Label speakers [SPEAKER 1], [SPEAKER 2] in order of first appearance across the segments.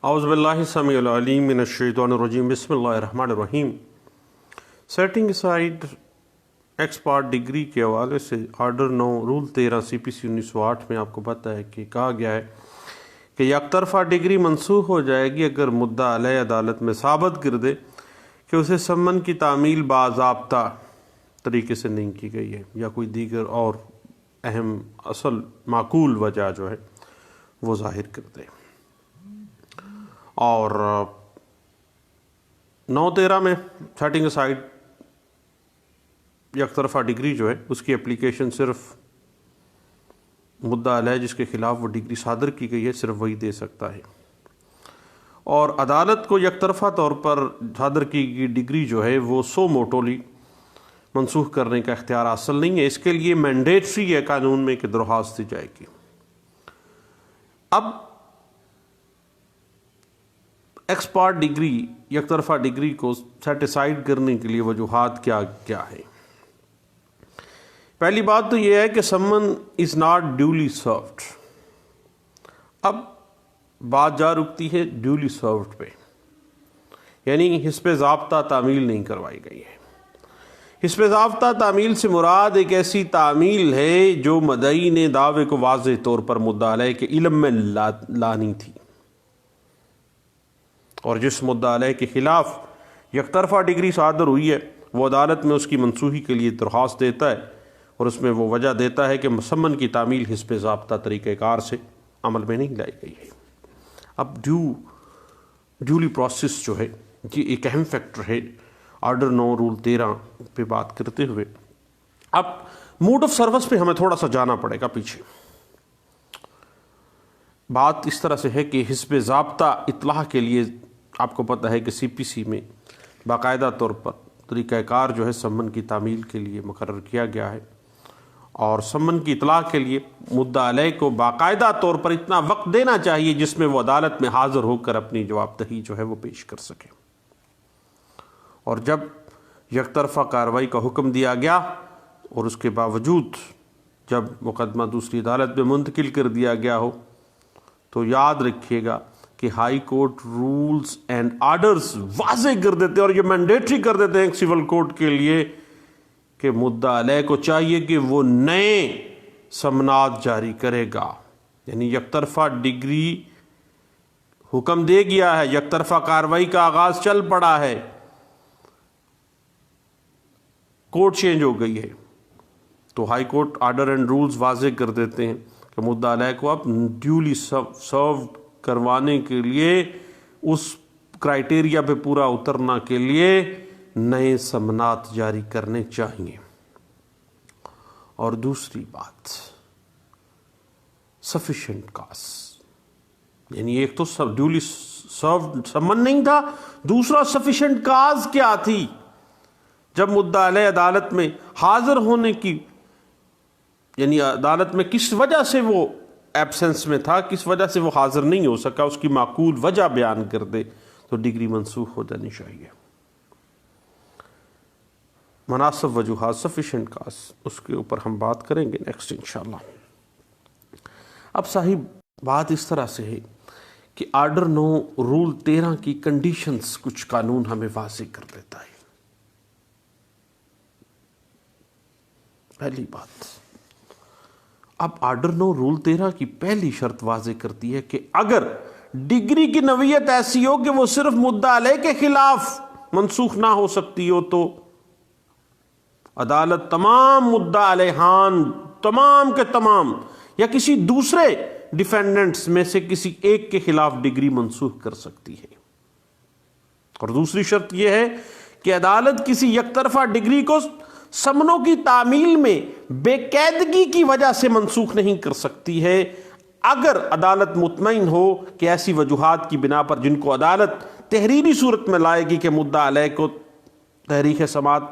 [SPEAKER 1] اعوذ باللہ السمیع العلیم من الشیطان الرجیم بسم اللہ الرحمن الرحیم۔ Setting aside ex parte decree کے حوالے سے آرڈر 9 رول 13 CPC 1908 میں آپ کو پتہ ہے کہ کہا گیا ہے کہ یک طرفہ ڈگری منسوخ ہو جائے گی اگر مدعا علیہ عدالت میں ثابت کر دے کہ اسے سمن کی تعمیل باضابطہ طریقے سے نہیں کی گئی ہے یا کوئی دیگر اور اہم اصل معقول وجہ جو ہے وہ ظاہر کر دے۔ اور 9-13 میں سیٹنگ اسائڈ یک طرفہ ڈگری جو ہے اس کی اپلیکیشن صرف مدعا علیہ جس کے خلاف وہ ڈگری صادر کی گئی ہے صرف وہی دے سکتا ہے، اور عدالت کو یک طرفہ طور پر صادر کی گئی ڈگری جو ہے وہ سو موٹولی منسوخ کرنے کا اختیار حاصل نہیں ہے۔ اس کے لیے مینڈیٹری ہے قانون میں کہ درخواست دی جائے گی۔ اب ایکس پارٹ ڈگری یک طرفہ ڈگری کو سیٹ اسائڈ کرنے کے لیے وجوہات کیا ہے؟ پہلی بات تو یہ ہے کہ سمن از ناٹ ڈیولی سروڈ۔ اب بات جا رکتی ہے ڈیولی سروڈ پہ، یعنی حسب ضابطہ تعمیل نہیں کروائی گئی ہے۔ حسب ضابطہ تعمیل سے مراد ایک ایسی تعمیل ہے جو مدعی نے دعوے کو واضح طور پر مدعا علیہ کے علم میں لانی تھی، اور جس مدعا علیہ کے خلاف یک طرفہ ڈگری صادر ہوئی ہے وہ عدالت میں اس کی منسوخی کے لیے درخواست دیتا ہے، اور اس میں وہ وجہ دیتا ہے کہ مسمن کی تعمیل حسب ضابطہ طریقہ کار سے عمل میں نہیں لائی گئی ہے۔ اب ڈیولی پروسیس جو ہے یہ ایک اہم فیکٹر ہے آرڈر 9 رول 13 پہ بات کرتے ہوئے۔ اب موڈ آف سروس پہ ہمیں تھوڑا سا جانا پڑے گا پیچھے۔ بات اس طرح سے ہے کہ حسب ضابطہ اطلاع کے لیے آپ کو پتہ ہے کہ CPC میں باقاعدہ طور پر طریقہ کار جو ہے سمن کی تعمیل کے لیے مقرر کیا گیا ہے، اور سمن کی اطلاع کے لیے مدعا علیہ کو باقاعدہ طور پر اتنا وقت دینا چاہیے جس میں وہ عدالت میں حاضر ہو کر اپنی جواب دہی جو ہے وہ پیش کر سکے، اور جب یک طرفہ کارروائی کا حکم دیا گیا اور اس کے باوجود جب مقدمہ دوسری عدالت میں منتقل کر دیا گیا ہو تو یاد رکھیے گا کہ high court rules and orders واضح کر دیتے اور یہ مینڈیٹری کر دیتے ہیں سول کورٹ کے لیے کہ مدعا علیہ کو چاہیے کہ وہ نئے سمنات جاری کرے گا۔ یعنی یک طرفہ ڈگری حکم دے گیا ہے، یک طرفہ کارروائی کا آغاز چل پڑا ہے، کورٹ چینج ہو گئی ہے، تو high court order and rules واضح کر دیتے ہیں کہ مدعا علیہ کو اب ڈیولی سرو کروانے کے لیے اس کرائیٹیریا پہ پورا اترنا کے لیے نئے سمنات جاری کرنے چاہیے۔ اور دوسری بات سفیشینٹ کاز، یعنی ایک تو ڈیولی سرو سمن نہیں تھا، دوسرا سفیشینٹ کاز کیا تھی؟ جب مدعا علیہ عدالت میں حاضر ہونے کی، یعنی عدالت میں کس وجہ سے وہ ایبسنس میں تھا، کس وجہ سے وہ حاضر نہیں ہو سکا، اس کی معقول وجہ بیان کر دے تو ڈگری منسوخ ہو جانی چاہیے۔ مناسب وجوہات سفیشینٹ کاز، اس کے اوپر ہم بات کریں گے نیکسٹ انشاءاللہ۔ اب صاحب بات اس طرح سے ہے کہ آرڈر 9 رول 13 کی کنڈیشنز کچھ قانون ہمیں واضح کر دیتا ہے۔ پہلی بات، اب آرڈر 9 رول 13 کی پہلی شرط واضح کرتی ہے کہ اگر ڈگری کی نوعیت ایسی ہو کہ وہ صرف مدعا علیہ کے خلاف منسوخ نہ ہو سکتی ہو تو عدالت تمام مدعا علیہان تمام کے تمام یا کسی دوسرے ڈیفینڈنٹس میں سے کسی ایک کے خلاف ڈگری منسوخ کر سکتی ہے۔ اور دوسری شرط یہ ہے کہ عدالت کسی یک طرفہ ڈگری کو سمنوں کی تعمیل میں بے قاعدگی کی وجہ سے منسوخ نہیں کر سکتی ہے اگر عدالت مطمئن ہو کہ ایسی وجوہات کی بنا پر جن کو عدالت تحریری صورت میں لائے گی کہ مدعا علیہ کو تحریک سماعت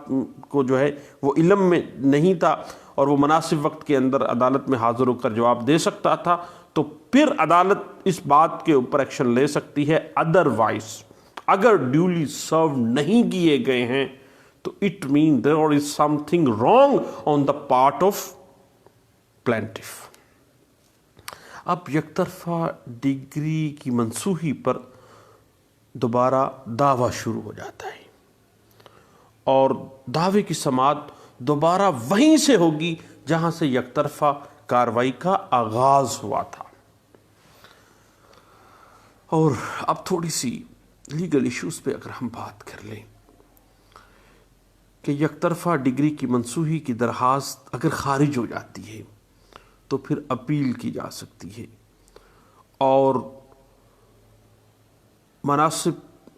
[SPEAKER 1] کو جو ہے وہ علم میں نہیں تھا اور وہ مناسب وقت کے اندر عدالت میں حاضر ہو کر جواب دے سکتا تھا، تو پھر عدالت اس بات کے اوپر ایکشن لے سکتی ہے۔ ادروائز اگر ڈیولی سرو نہیں کیے گئے ہیں تو it mean there is some thing wrong on the part of plaintiff. اب یک طرفہ ڈگری کی منسوخی پر دوبارہ دعویٰ شروع ہو جاتا ہے اور دعوے کی سماعت دوبارہ وہیں سے ہوگی جہاں سے یک طرفہ کارروائی کا آغاز ہوا تھا۔ اور اب تھوڑی سی لیگل ایشوز پہ اگر ہم بات کر لیں کہ یک طرفہ ڈگری کی منسوخی کی درخواست اگر خارج ہو جاتی ہے تو پھر اپیل کی جا سکتی ہے، اور مناسب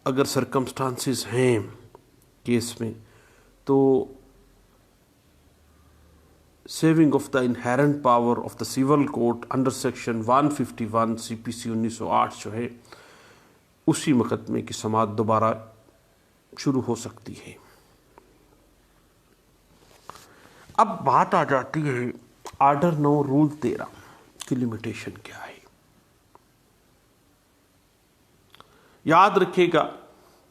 [SPEAKER 1] اگر سرکمسٹانسز ہیں کیس میں تو saving of the inherent power of the civil code under section 151 CPC 1908 جو ہے اسی مقدمے کی سماعت دوبارہ شروع ہو سکتی ہے۔ اب بات آ جاتی ہے آرڈر 9 رول 13 کی لمیٹیشن کیا ہے۔ یاد رکھے گا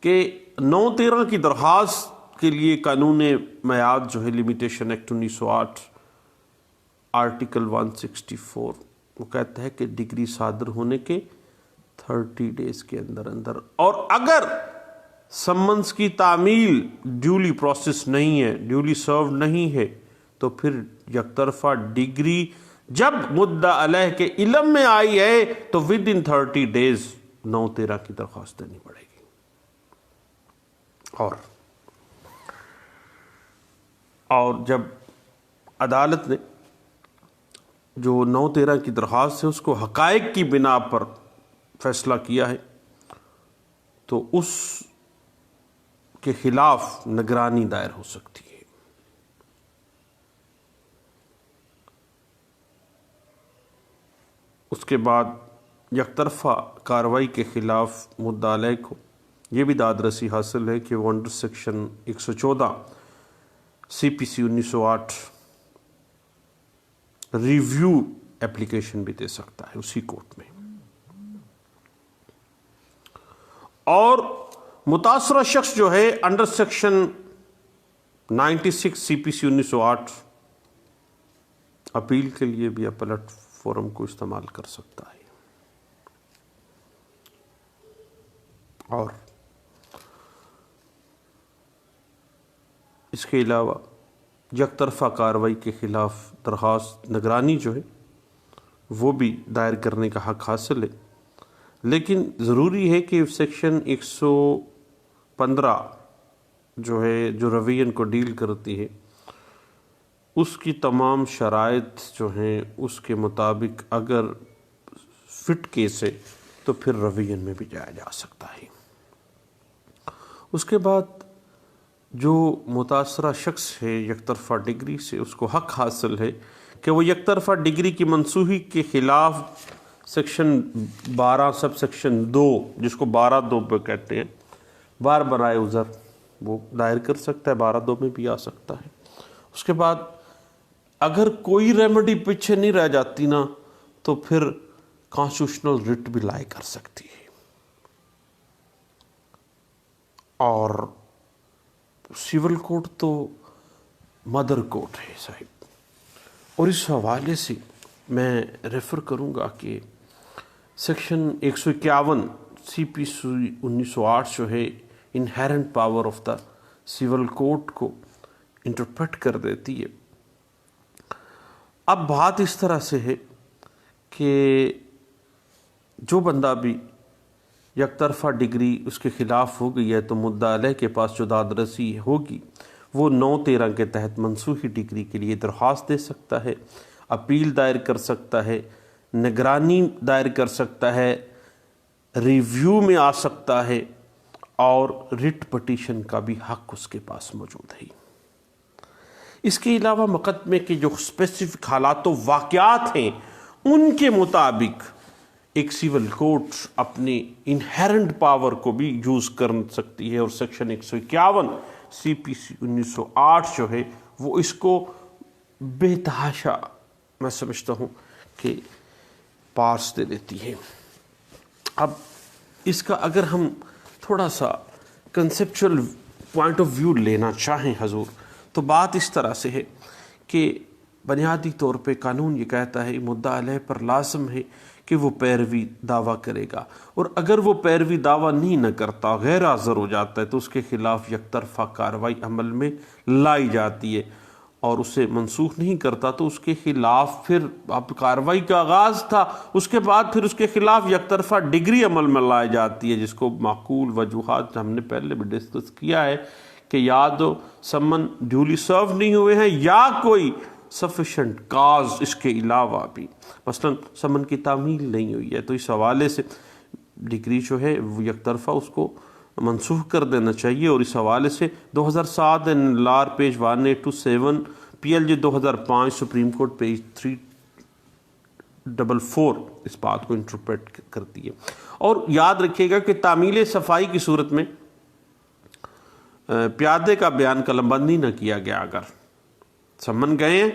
[SPEAKER 1] کہ 9-13 کی درخواست کے لیے قانون میعاد جو ہے لمیٹیشن ایکٹ 1908 آرٹیکل 164 وہ کہتا ہے کہ ڈگری صادر ہونے کے 30 ڈیز کے اندر اندر، اور اگر سمنس کی تعمیل ڈیولی پروسیس نہیں ہے، ڈیولی سرو نہیں ہے، تو پھر یک طرفہ ڈگری جب مدعا علیہ کے علم میں آئی ہے تو ود ان 30 ڈیز 9-13 کی درخواست دینی پڑے گی۔ اور جب عدالت نے جو 9-13 کی درخواست ہے اس کو حقائق کی بنا پر فیصلہ کیا ہے تو اس کے خلاف نگرانی دائر ہو سکتی ہے۔ اس کے بعد یک طرفہ کارروائی کے خلاف مدعا علیہ کو یہ بھی داد رسی حاصل ہے کہ وہ under section 114 CPC 1908 review application بھی دے سکتا ہے اسی کورٹ میں، اور متاثرہ شخص جو ہے انڈر سیکشن 96 CPC 1908 اپیل کے لیے بھی اپیلٹ فورم کو استعمال کر سکتا ہے۔ اور اس کے علاوہ یک طرفہ کارروائی کے خلاف درخواست نگرانی جو ہے وہ بھی دائر کرنے کا حق حاصل ہے، لیکن ضروری ہے کہ سیکشن 115 جو ہے جو روین کو ڈیل کرتی ہے اس کی تمام شرائط جو ہیں اس کے مطابق اگر فٹ کیس ہے تو پھر روین میں بھی جایا جا سکتا ہے۔ اس کے بعد جو متاثرہ شخص ہے یک طرفہ ڈگری سے اس کو حق حاصل ہے کہ وہ یک طرفہ ڈگری کی منسوخی کے خلاف سیکشن 12 سب سیکشن 2 جس کو 12(2) پہ کہتے ہیں بار برائے عذر وہ دائر کر سکتا ہے، 12(2) میں بھی آ سکتا ہے۔ اس کے بعد اگر کوئی ریمیڈی پیچھے نہیں رہ جاتی نا تو پھر کانسٹیٹیوشنل ریٹ بھی لائے کر سکتی ہے۔ اور سول کوڈ تو مدر کوڈ ہے صاحب، اور اس حوالے سے میں ریفر کروں گا کہ سیکشن 151 CPC 1908 جو ہے inherent power of the civil code کو انٹرپریٹ کر دیتی ہے۔ اب بات اس طرح سے ہے کہ جو بندہ بھی یک طرفہ ڈگری اس کے خلاف ہو گئی ہے تو مدعا علیہ کے پاس جو داد رسی ہوگی وہ 9-13 کے تحت منسوخی ڈگری کے لیے درخواست دے سکتا ہے، اپیل دائر کر سکتا ہے، نگرانی دائر کر سکتا ہے، ریویو میں آ سکتا ہے، اور ریٹ پٹیشن کا بھی حق اس کے پاس موجود ہے۔ اس کے علاوہ مقدمے کے جو اسپیسیفک حالات و واقعات ہیں ان کے مطابق ایک سول کورٹ اپنی انہیرنٹ پاور کو بھی یوز کر سکتی ہے، اور سیکشن 151 CPC 1908 جو ہے وہ اس کو بے تحاشا میں سمجھتا ہوں کہ پاس دے دیتی ہے۔ اب اس کا اگر ہم تھوڑا سا کنسیپچول پوائنٹ آف ویو لینا چاہیں حضور تو بات اس طرح سے ہے کہ بنیادی طور پہ قانون یہ کہتا ہے مدعا علیہ پر لازم ہے کہ وہ پیروی دعویٰ کرے گا، اور اگر وہ پیروی دعویٰ نہیں نہ کرتا، غیر حاضر ہو جاتا ہے، تو اس کے خلاف یک طرفہ کارروائی عمل میں لائی جاتی ہے، اور اسے منسوخ نہیں کرتا تو اس کے خلاف پھر اب کارروائی کا آغاز تھا، اس کے بعد پھر اس کے خلاف یک طرفہ ڈگری عمل میں لائی جاتی ہے، جس کو معقول وجوہات ہم نے پہلے بھی ڈسکس کیا ہے کہ یا تو سمن ڈیولی سرو نہیں ہوئے ہیں یا کوئی سفیشنٹ کاز اس کے علاوہ بھی، مثلا سمن کی تعمیل نہیں ہوئی ہے، تو اس حوالے سے ڈگری جو ہے وہ یک طرفہ اس کو منسوخ کر دینا چاہیے، اور اس حوالے سے 2007 لار page 1827 PLG 2005 supreme court page 344 اس بات کو انٹرپریٹ کرتی ہے۔ اور یاد رکھیے گا کہ تعمیل صفائی کی صورت میں پیادے کا بیان قلم بندی نہ کیا گیا، اگر سمن گئے ہیں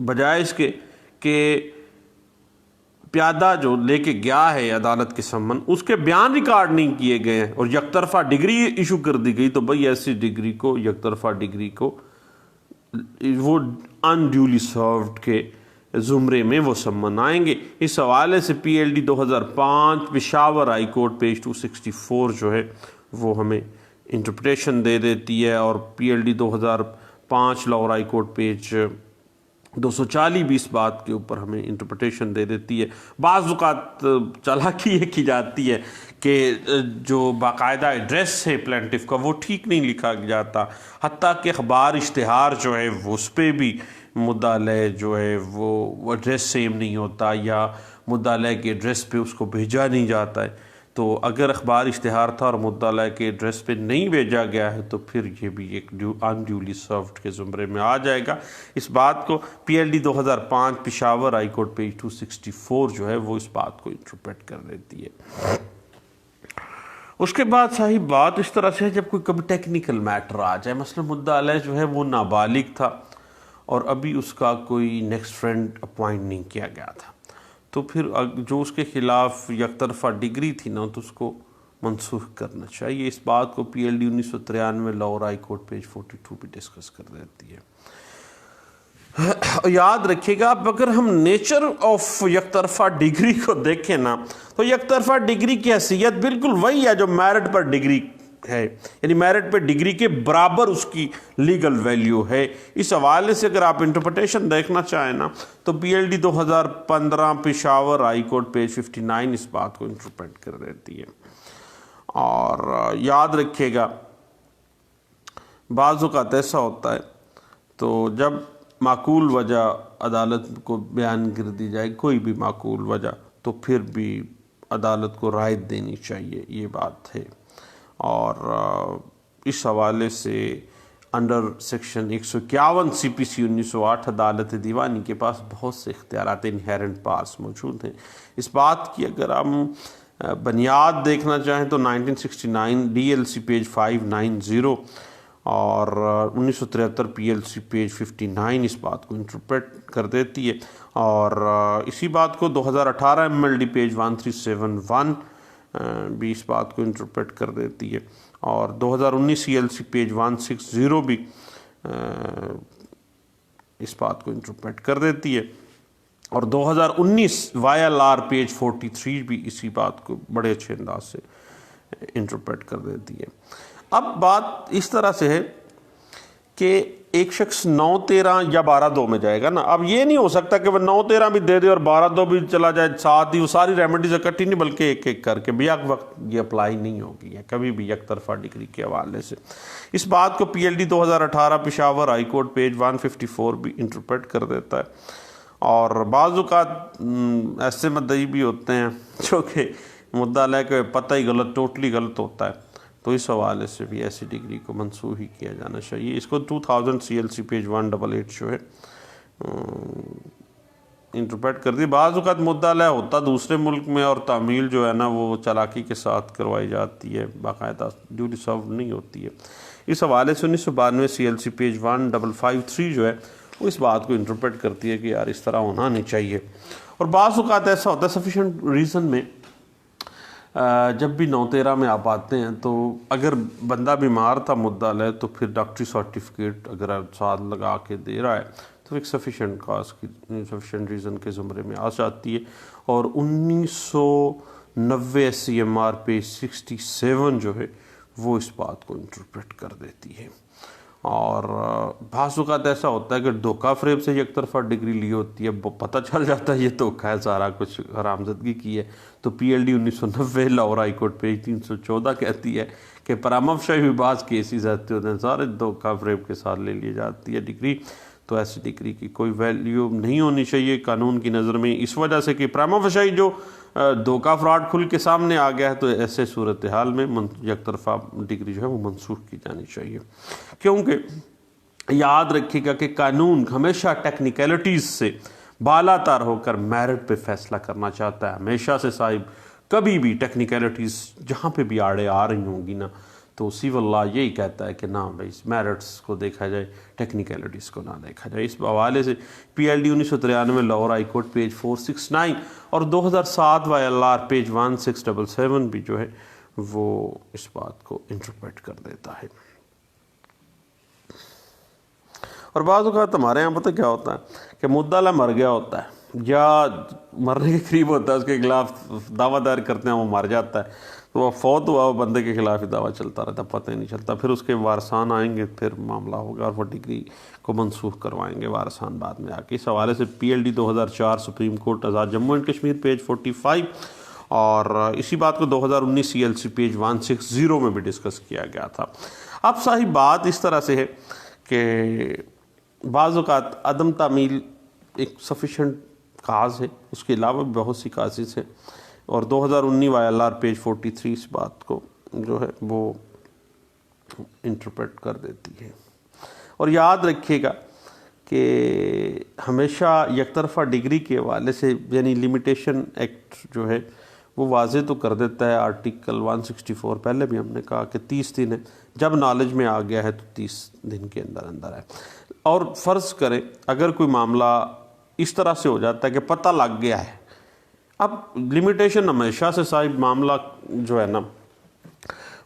[SPEAKER 1] بجائے اس کے کہ پیادہ جو لے کے گیا ہے عدالت کے سمن، اس کے بیان ریکارڈ نہیں کیے گئے ہیں اور یک طرفہ ڈگری ایشو کر دی گئی، تو بھئی ایسی ڈگری کو، یک طرفہ ڈگری کو وہ انڈیولی سروڈ کے زمرے میں وہ سمن آئیں گے۔ اس حوالے سے PLD 2005 Peshawar high court page 264 جو ہے وہ ہمیں انٹرپریٹیشن دے دیتی ہے، اور PLD 2005 Lahore high court page 240 بھی اس بات کے اوپر ہمیں انٹرپریٹیشن دے دیتی ہے۔ بعض اوقات چالاکی یہ کی جاتی ہے کہ جو باقاعدہ ایڈریس ہے پلینٹف کا وہ ٹھیک نہیں لکھا جاتا، حتیٰ کہ اخبار اشتہار جو ہے وہ اس پہ بھی مدعا علیہ جو ہے وہ ایڈریس سیم نہیں ہوتا، یا مدعا علیہ کے ایڈریس پہ اس کو بھیجا نہیں جاتا ہے، تو اگر اخبار اشتہار تھا اور مدعا علیہ کے ایڈریس پہ نہیں بھیجا گیا ہے تو پھر یہ بھی ایک انڈیولی سروڈ کے زمرے میں آ جائے گا۔ اس بات کو PLD 2005 Peshawar high court page 264 جو ہے وہ اس بات کو انٹرپریٹ کر دیتی ہے۔ اس کے بعد صاحب بات اس طرح سے ہے جب کوئی کبھی ٹیکنیکل میٹر آ جائے، مثلا مدعا علیہ جو ہے وہ نابالغ تھا اور ابھی اس کا کوئی نیکسٹ فرینڈ اپوائنٹ نہیں کیا گیا تھا، تو پھر جو اس کے خلاف یک طرفہ ڈگری تھی نا تو اس کو منسوخ کرنا چاہیے۔ اس بات کو PLD 1993 Lahore high court page 42 بھی ڈسکس کر دیتی ہے۔ یاد رکھیے گا اب اگر ہم نیچر آف یک طرفہ ڈگری کو دیکھیں نا تو یک طرفہ ڈگری کی حیثیت بالکل وہی ہے جو میرٹ پر ڈگری ہے، یعنی میرٹ پہ ڈگری کے برابر اس کی لیگل ویلیو ہے۔ اس حوالے سے اگر آپ انٹرپریٹیشن دیکھنا چاہیں نا تو PLD 2015 Peshawar high court page 59 اس بات کو انٹرپریٹ کر دیتی ہے۔ اور یاد رکھیے گا بعض اوقات ایسا ہوتا ہے تو جب معقول وجہ عدالت کو بیان کر دی جائے، کوئی بھی معقول وجہ، تو پھر بھی عدالت کو رعایت دینی چاہیے، یہ بات ہے۔ اور اس حوالے سے انڈر سیکشن 151 CPC 1908 عدالت دیوانی کے پاس بہت سے اختیارات انہیرنٹ پاس موجود ہیں۔ اس بات کی اگر ہم بنیاد دیکھنا چاہیں تو 1969 DLC پیج 590 اور 1973 PLC پیج 59 اس بات کو انٹرپریٹ کر دیتی ہے، اور اسی بات کو 2018 MLD پیج 1371 بھی اس بات کو انٹرپریٹ کر دیتی ہے، اور 2019 CLC پیج 160 بھی اس بات کو انٹرپریٹ کر دیتی ہے، اور 2019 YLR پیج 43 بھی اسی بات کو بڑے اچھے انداز سے انٹرپریٹ کر دیتی ہے۔ اب بات اس طرح سے ہے کہ ایک شخص 9-13 یا 12-2 میں جائے گا نا، اب یہ نہیں ہو سکتا کہ وہ 9-13 بھی دے دے اور 12-2 بھی چلا جائے، ساتھ ہی وہ ساری ریمیڈیز اکٹھی نہیں بلکہ ایک ایک کر کے، بیک وقت یہ اپلائی نہیں ہوگی ہے کبھی بھی یک طرفہ ڈگری کے حوالے سے۔ اس بات کو PLD 2018 Peshawar high court page 154 بھی انٹرپریٹ کر دیتا ہے۔ اور بعض اوقات ایسے مدعی بھی ہوتے ہیں جو کہ مدعا علیہ کا پتہ ہی غلط، ٹوٹلی غلط ہوتا ہے، تو اس حوالے سے بھی ایسی ڈگری کو منسوخ ہی کیا جانا چاہیے۔ اس کو 2000 CLC پیج 188 جو ہے انٹرپریٹ کر دی۔ بعض اوقات مدعا علیہ ہوتا دوسرے ملک میں اور تعمیل جو ہے نا وہ چالاکی کے ساتھ کروائی جاتی ہے، باقاعدہ ڈیولی سرو نہیں ہوتی ہے۔ اس حوالے سے 1992 CLC پیج 1553 جو ہے وہ اس بات کو انٹرپریٹ کرتی ہے کہ یار اس طرح ہونا نہیں چاہیے۔ اور بعض اوقات ایسا ہوتا ہے سفیشینٹ ریزن میں جب بھی 9-13 میں آپ آتے ہیں تو اگر بندہ بیمار تھا مدعا علیہ تو پھر ڈاکٹری سرٹیفکیٹ اگر ساتھ لگا کے دے رہا ہے تو تو ایک سفیشینٹ کاز کی سفیشینٹ ریزن کے زمرے میں آ جاتی ہے، اور 1990 SCMR پیج 67 جو ہے وہ اس بات کو انٹرپریٹ کر دیتی ہے۔ اور بعض اوقات ایسا ہوتا ہے کہ دھوکہ فریب سے یک طرفہ ڈگری لی ہوتی ہے، پتہ چل جاتا ہے یہ دھوکہ ہے، سارا کچھ حرامزدگی کی ہے، تو PLD 1990 Lahore high court page 314 کہتی ہے کہ پرامفشائی بھی بعض کیسز ایسے ہوتے ہیں سارے دھوکہ فریب کے ساتھ لے لی جاتی ہے ڈگری، تو ایسی ڈگری کی کوئی ویلیو نہیں ہونی چاہیے قانون کی نظر میں، اس وجہ سے کہ پرامفشائی جو دھوکہ فراڈ کھل کے سامنے آ گیا ہے، تو ایسے صورتحال میں یک طرفہ ڈگری جو ہے وہ منسوخ کی جانی چاہیے، کیونکہ یاد رکھیے گا کہ قانون ہمیشہ ٹیکنیکلٹیز سے بالا تر ہو کر میرٹ پہ فیصلہ کرنا چاہتا ہے، ہمیشہ سے صاحب کبھی بھی ٹیکنیکلٹیز جہاں پہ بھی آڑے آ رہی ہوں گی نا، تو سیول لا یہی کہتا ہے کہ نہ بھائی میرٹس کو دیکھا جائے، ٹیکنیکلٹیز کو نہ دیکھا جائے۔ اس حوالے سے PLD 1993 Lahore high court page 469 اور 2007 YLR پیج 1677 بھی جو ہے وہ اس بات کو انٹرپریٹ کر دیتا ہے۔ اور بعض اوقات ہمارے یہاں پتہ کیا ہوتا ہے کہ مدعا مر گیا ہوتا ہے یا مرنے کے قریب ہوتا ہے، اس کے خلاف دعویٰ دائر کرتے ہیں، وہ مر جاتا ہے، تو وہ فوت ہوا وہ بندے کے خلاف ہی دعویٰ چلتا رہتا ہے، پتہ ہی نہیں چلتا، پھر اس کے وارثان آئیں گے، پھر معاملہ ہوگا اور وہ ڈگری کو منسوخ کروائیں گے وارثان بعد میں آ کے۔ اس حوالے سے PLD 2004 supreme court Azad Jammu and Kashmir page 45 اور اسی بات کو 2019 CLC پیج 160 میں بھی ڈسکس کیا گیا تھا۔ اب صاحب بات اس طرح سے ہے کہ بعض اوقات عدم تعمیل ایک سفیشینٹ کاز ہے، اس کے علاوہ بھی بہت سی کازز ہیں، اور 2019 YLR پیج 43 اس بات کو جو ہے وہ انٹرپریٹ کر دیتی ہے۔ اور یاد رکھیے گا کہ ہمیشہ یک طرفہ ڈگری کے حوالے سے یعنی لمیٹیشن ایکٹ جو ہے وہ واضح تو کر دیتا ہے، آرٹیکل 164 پہلے بھی ہم نے کہا کہ 30 دن ہے، جب نالج میں آ گیا ہے تو 30 دن کے اندر اندر ہے۔ اور فرض کریں اگر کوئی معاملہ اس طرح سے ہو جاتا ہے کہ پتہ لگ گیا ہے، اب لمیٹیشن ہمیشہ سے صاحب معاملہ جو ہے نا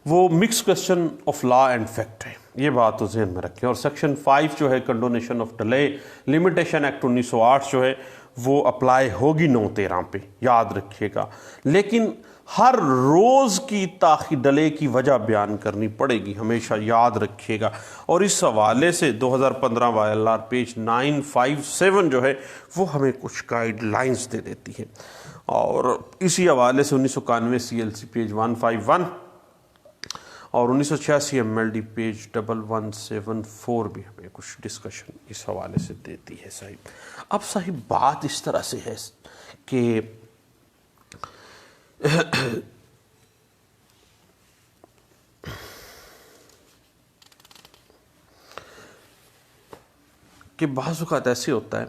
[SPEAKER 1] وہ mix question of law and fact ہے، یہ بات تو ذہن میں رکھیں، اور سیکشن 5 جو ہے condonation of delay limitation act 1908 جو ہے وہ اپلائی ہوگی 9/13 پہ، یاد رکھیے گا، لیکن ہر روز کی تاخیر ڈیلے کی وجہ بیان کرنی پڑے گی، ہمیشہ یاد رکھیے گا۔ اور اس حوالے سے 2015 YLR پیج 957 جو ہے وہ ہمیں کچھ گائیڈ لائنز دے دیتی ہے، اور اسی حوالے سے 1991 CLC پیج 151 اور 1986 MLD پیج 1174 بھی ہمیں کچھ ڈسکشن اس حوالے سے دیتی ہے صاحب۔ اب صاحب بات اس طرح سے ہے کہ بعض اوقات ایسے ہوتا ہے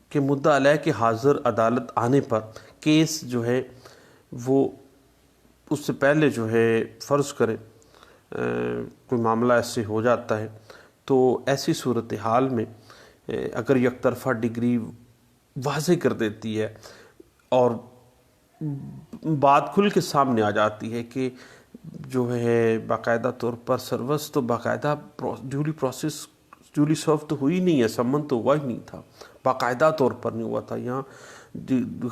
[SPEAKER 1] کہ مدعا علیہ کے حاضر عدالت آنے پر کیس جو ہے وہ اس سے پہلے جو ہے فرض کرے کوئی معاملہ ایسے ہو جاتا ہے، تو ایسی صورتحال میں اگر یک طرفہ ڈگری واضح کر دیتی ہے اور بات کھل کے سامنے آ جاتی ہے کہ جو ہے باقاعدہ طور پر سروس تو باقاعدہ ڈیولی سرو تو ہوئی نہیں ہے، سمن تو ہوا ہی نہیں تھا، باقاعدہ طور پر نہیں ہوا تھا، یہاں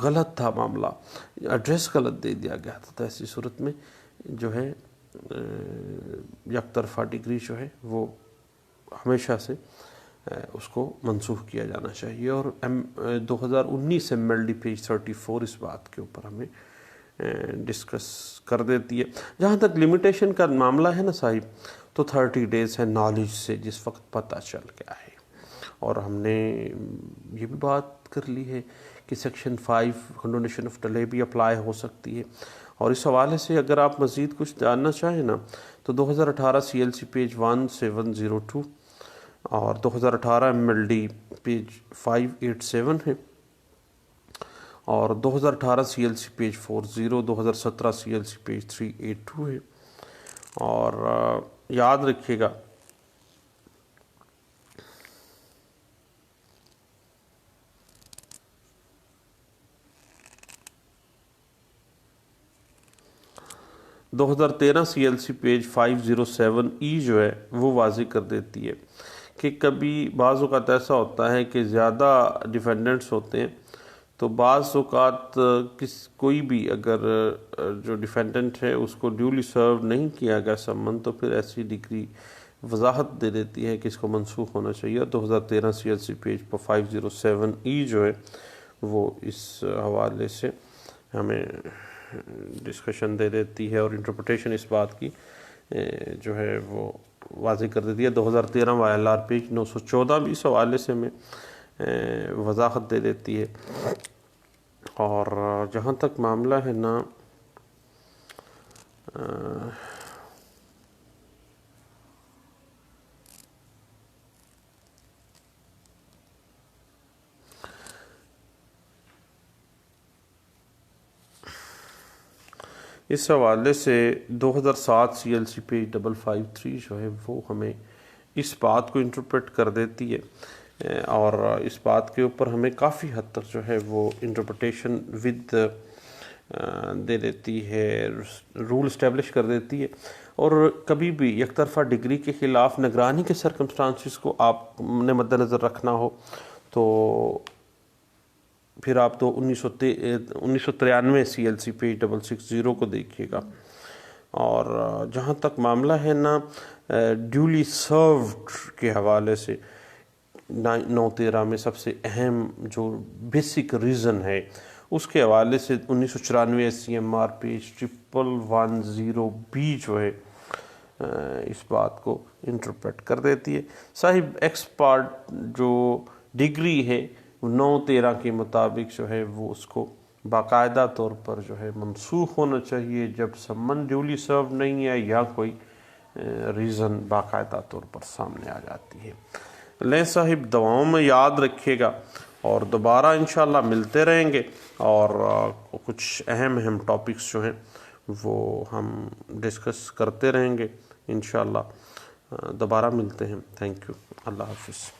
[SPEAKER 1] غلط تھا معاملہ، ایڈریس غلط دے دیا گیا تھا، تو ایسی صورت میں جو ہے یک طرفہ ڈگری جو ہے وہ ہمیشہ سے اس کو منسوخ کیا جانا چاہیے، اور 2019 MLD پیج 34 اس بات کے اوپر ہمیں ڈسکس کر دیتی ہے۔ جہاں تک لمیٹیشن کا معاملہ ہے نا صاحب، تو 30 ڈیز ہے نالج سے جس وقت پتہ چل گیا ہے، اور ہم نے یہ بھی بات کر لی ہے کہ سیکشن 5 کنڈونیشن آف ڈیلے بھی اپلائی ہو سکتی ہے، اور اس حوالے سے اگر آپ مزید کچھ جاننا چاہیں نا تو 2018 CLC پیج 1702 اور 2018 MLD پیج 587 ہے، اور 2018 CLC پیج 40، 2017 CLC پیج 382 ہے، اور یاد رکھیے گا (2013) CLC پیج 507E جو ہے وہ واضح کر دیتی ہے کہ کبھی بعض اوقات ایسا ہوتا ہے کہ زیادہ ڈیفینڈنٹس ہوتے ہیں، تو بعض اوقات کوئی بھی اگر جو ڈیفینڈنٹ ہے اس کو ڈیولی سرو نہیں کیا گیا سمن، تو پھر ایسی ڈگری وضاحت دے دیتی ہے کہ اس کو منسوخ ہونا چاہیے۔ 2013 CLC پیج پر 507E جو ہے وہ اس حوالے سے ہمیں ڈسکشن دے دیتی ہے، اور انٹرپریٹیشن اس بات کی جو ہے وہ واضح کر دیتی ہے۔ 2013 YLR پیج 914 بھی اس حوالے سے ہمیں وضاحت دے دیتی ہے۔ اور جہاں تک معاملہ ہے نا اس حوالے سے 2007 CLC پیج 553 جو ہے وہ ہمیں اس بات کو انٹرپریٹ کر دیتی ہے، اور اس بات کے اوپر ہمیں کافی حد تک جو ہے وہ انٹرپریٹیشن ود دے دیتی ہے، رول اسٹیبلش کر دیتی ہے۔ اور کبھی بھی یک طرفہ ڈگری کے خلاف نگرانی کے سرکمسٹانسز کو آپ نے مد نظر رکھنا ہو تو پھر آپ تو 1993 CLC پیج 660 کو دیکھیے گا۔ اور جہاں تک معاملہ ہے نا ڈیولی سروڈ کے حوالے سے 913 میں سب سے اہم جو بیسک ریزن ہے اس کے حوالے سے 1994 CMR پیج 1110B جو ہے اس بات کو انٹرپریٹ کر دیتی ہے۔ صاحب ایکسپرٹ جو ڈگری ہے 913 کے مطابق جو ہے وہ اس کو باقاعدہ طور پر جو ہے منسوخ ہونا چاہیے جب سمن ڈیولی سرو نہیں ہے یا کوئی ریزن باقاعدہ طور پر سامنے آ جاتی ہے۔ لیں صاحب دعاؤں میں یاد رکھیے گا، اور دوبارہ انشاءاللہ ملتے رہیں گے، اور کچھ اہم ٹاپکس جو ہیں وہ ہم ڈسکس کرتے رہیں گے انشاءاللہ۔ دوبارہ ملتے ہیں۔ تھینک یو، اللہ حافظ۔